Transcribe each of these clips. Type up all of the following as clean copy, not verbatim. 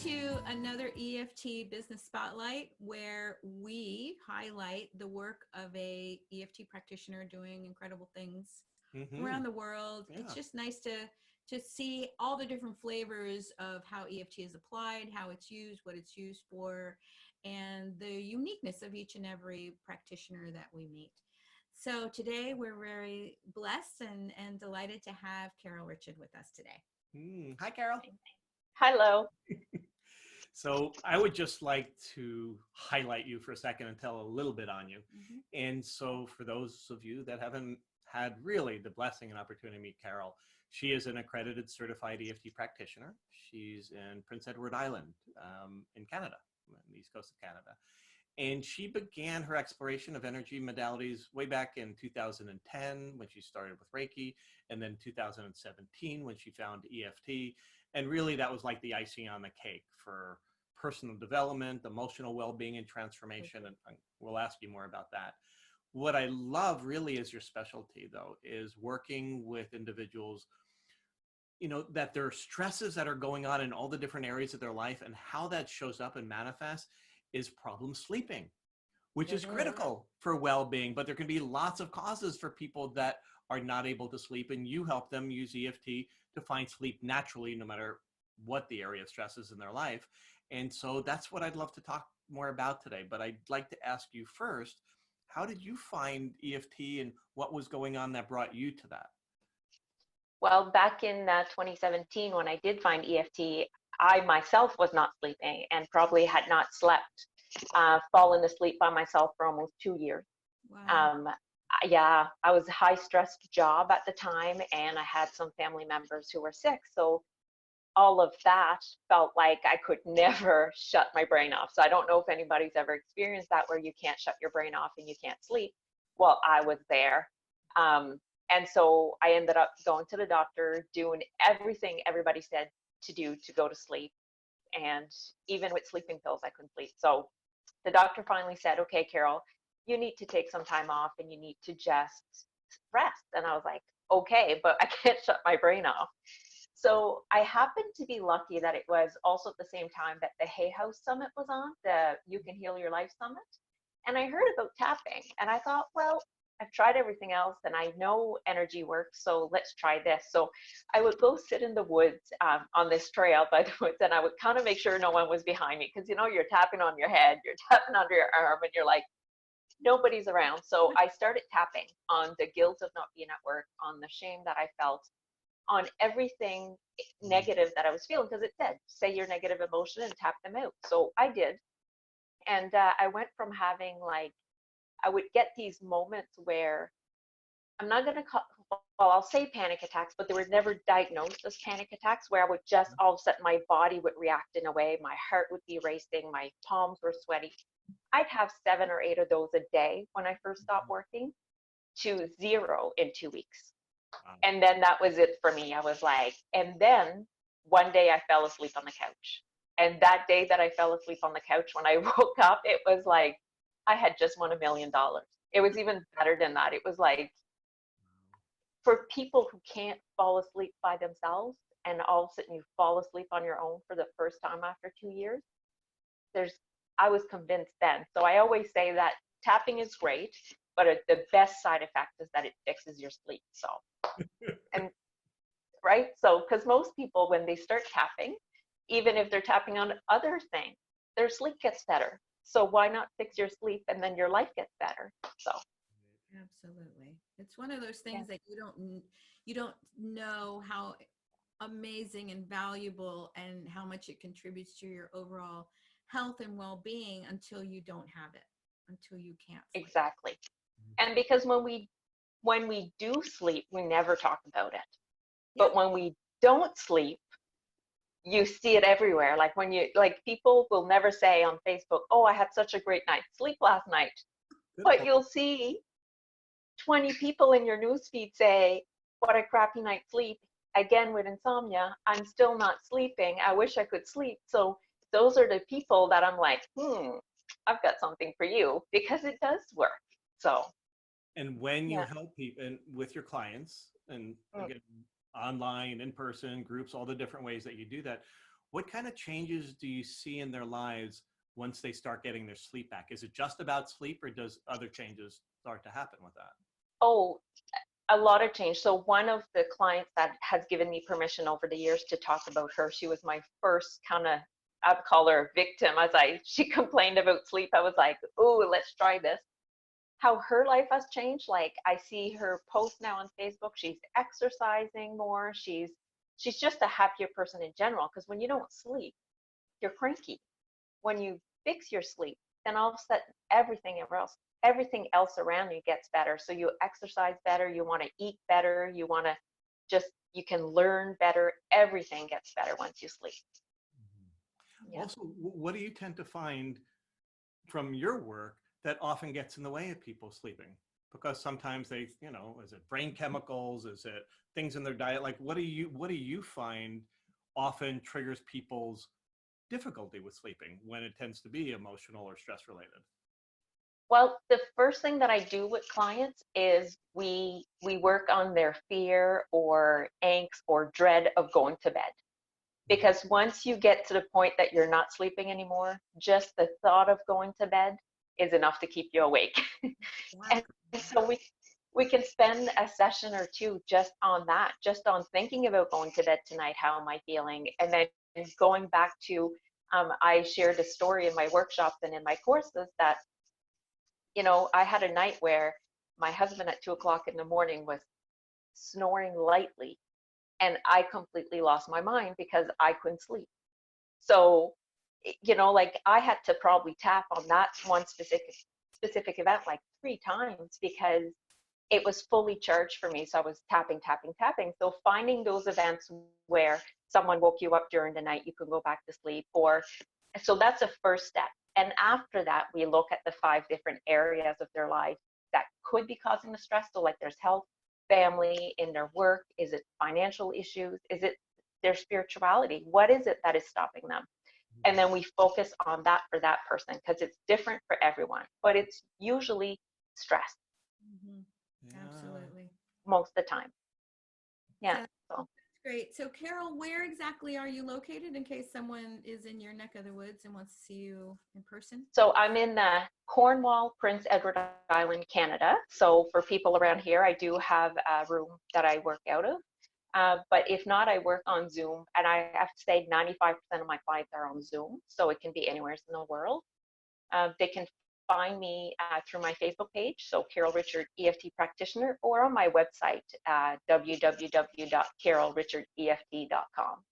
to another EFT Business Spotlight, where we highlight the work of a EFT practitioner doing incredible things around the world. Yeah. It's just nice to see all the different flavors of how EFT is applied, how it's used, what it's used for, and the uniqueness of each and every practitioner that we meet. So today we're very blessed and delighted to have Carol Richard with us today. Hi, Carol. Hello. So I would just like to highlight you for a second and tell a little bit on you. And so for those of you that haven't had really the blessing and opportunity to meet Carol, she is an accredited certified EFT practitioner. She's in Prince Edward Island in Canada, on the east coast of Canada. And she began her exploration of energy modalities way back in 2010 when she started with Reiki, and then 2017 when she found EFT. And really that was like the icing on the cake for personal development, emotional well-being and transformation. And we'll ask you more about that. What I love really is your specialty though, is working with individuals, you know, that there are stresses that are going on in all the different areas of their life, and how that shows up and manifests is problem sleeping, which is critical for well-being. But there can be lots of causes for people that are not able to sleep, and you help them use EFT to find sleep naturally, no matter what the area of stress is in their life. And so that's what I'd love to talk more about today. But I'd like to ask you first, how did you find EFT and what was going on that brought you to that? Well, back in 2017, when I did find EFT, I myself was not sleeping and probably had not slept, fallen asleep by myself for almost 2 years. Wow. Yeah, I was a high stressed job at the time, and I had some family members who were sick. So all of that felt like I could never shut my brain off. So I don't know if anybody's ever experienced that, where you can't shut your brain off and you can't sleep. Well, I was there. And so I ended up going to the doctor, doing everything everybody said to do to go to sleep. And even with sleeping pills, I couldn't sleep. So the doctor finally said, okay, Carol, you need to take some time off and you need to just rest. And I was like, okay, but I can't shut my brain off. So I happened to be lucky that it was also at the same time that the Hay House Summit was on, the You Can Heal Your Life Summit. And I heard about tapping, and I thought, well, I've tried everything else and I know energy works, so let's try this. So I would go sit in the woods on this trail by the woods, and I would kind of make sure no one was behind me, because, you know, you're tapping on your head, you're tapping under your arm, and you're like, nobody's around. So I started tapping on the guilt of not being at work, on the shame that I felt, on everything negative that I was feeling, because it said, say your negative emotion and tap them out. So I did. And I went from having I would get these moments where I'm not going to call, well, I'll say panic attacks, but they were never diagnosed as panic attacks, where I would just all of a sudden my body would react in a way, my heart would be racing, my palms were sweaty. I'd have 7 or 8 of those a day when I first stopped working, to 0 in 2 weeks. And then that was it for me. I was like, and then one day I fell asleep on the couch. And that day that I fell asleep on the couch, when I woke up, it was like I had just won $1 million. It was even better than that. It was like, for people who can't fall asleep by themselves, and all of a sudden you fall asleep on your own for the first time after 2 years, I was convinced then. So I always say that tapping is great, but the best side effect is that it fixes your sleep. So, and right. So, because most people, when they start tapping, even if they're tapping on other things, their sleep gets better. So why not fix your sleep, and then your life gets better? So. Absolutely. It's one of those things that you don't know how amazing and valuable and how much it contributes to your overall health and well-being until you don't have it, until you can't sleep. Exactly. And because when we do sleep, we never talk about it. But when we don't sleep, you see it everywhere. Like people will never say on Facebook, oh, I had such a great night's sleep last night. But you'll see 20 people in your newsfeed say, what a crappy night's sleep. Again, with insomnia, I'm still not sleeping. I wish I could sleep. So those are the people that I'm like, I've got something for you, because it does work. So. And when you help people and with your clients, and again, online, in person, groups, all the different ways that you do that, what kind of changes do you see in their lives once they start getting their sleep back? Is it just about sleep, or does other changes start to happen with that? Oh, a lot of change. So one of the clients that has given me permission over the years to talk about her, she was my first kind of, I'd call her a victim. She complained about sleep. I was like, oh, let's try this. How her life has changed. Like, I see her post now on Facebook. She's exercising more. She's just a happier person in general. Because when you don't sleep, you're cranky. When you fix your sleep, then all of a sudden everything else around you gets better. So you exercise better, you want to eat better, you can learn better. Everything gets better once you sleep. Yeah. Also, what do you tend to find from your work that often gets in the way of people sleeping? Because sometimes they, is it brain chemicals? Is it things in their diet? Like, what do you find often triggers people's difficulty with sleeping when it tends to be emotional or stress related? Well, the first thing that I do with clients is we work on their fear or angst or dread of going to bed. Because once you get to the point that you're not sleeping anymore, just the thought of going to bed is enough to keep you awake. And so we can spend a session or two just on that, just on thinking about going to bed tonight. How am I feeling? And then going back to, I shared a story in my workshops and in my courses that, I had a night where my husband at 2 o'clock in the morning was snoring lightly, and I completely lost my mind because I couldn't sleep. So, like, I had to probably tap on that one specific event like 3 times because it was fully charged for me. So I was tapping, tapping, tapping. So finding those events where someone woke you up during the night, you could go back to sleep. So that's a first step. And after that, we look at the 5 different areas of their life that could be causing the stress. So like, there's health, family, in their work. Is it financial issues? Is it their spirituality? What is it that is stopping them? And then we focus on that for that person because it's different for everyone, but it's usually stress. Mm-hmm. Yeah. Absolutely. Most of the time. Yeah. So great. So Carol, where exactly are you located in case someone is in your neck of the woods and wants to see you in person? So I'm in Cornwall, Prince Edward Island, Canada. So for people around here, I do have a room that I work out of. But if not, I work on Zoom, and I have to say 95% of my clients are on Zoom. So it can be anywhere in the world. They can find me through my Facebook page, so Carol Richard EFT practitioner, or on my website, www.carolrichardeft.com.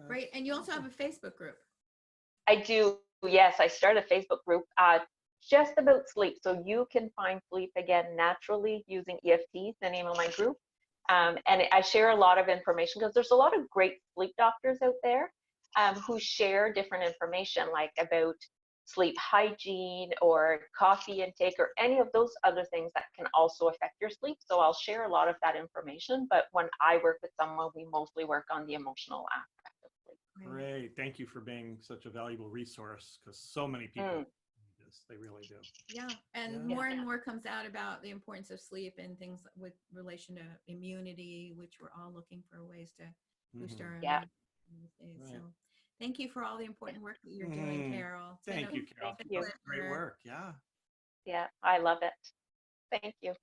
Right, and you also have a Facebook group. I do, yes. I started a Facebook group just about sleep, so you can find sleep again naturally using EFT, the name of my group. And I share a lot of information because there's a lot of great sleep doctors out there who share different information, like about sleep hygiene or coffee intake or any of those other things that can also affect your sleep. So I'll share a lot of that information, but when I work with someone, we mostly work on the emotional aspect of sleep. Great. Thank you for being such a valuable resource, because so many people need this. They really do. Yeah. And more and more comes out about the importance of sleep and things with relation to immunity, which we're all looking for ways to boost our immunity these days. So thank you for all the important work that you're doing, Carol. Thank you, Carol. Thank you. Great work. Yeah. Yeah, I love it. Thank you.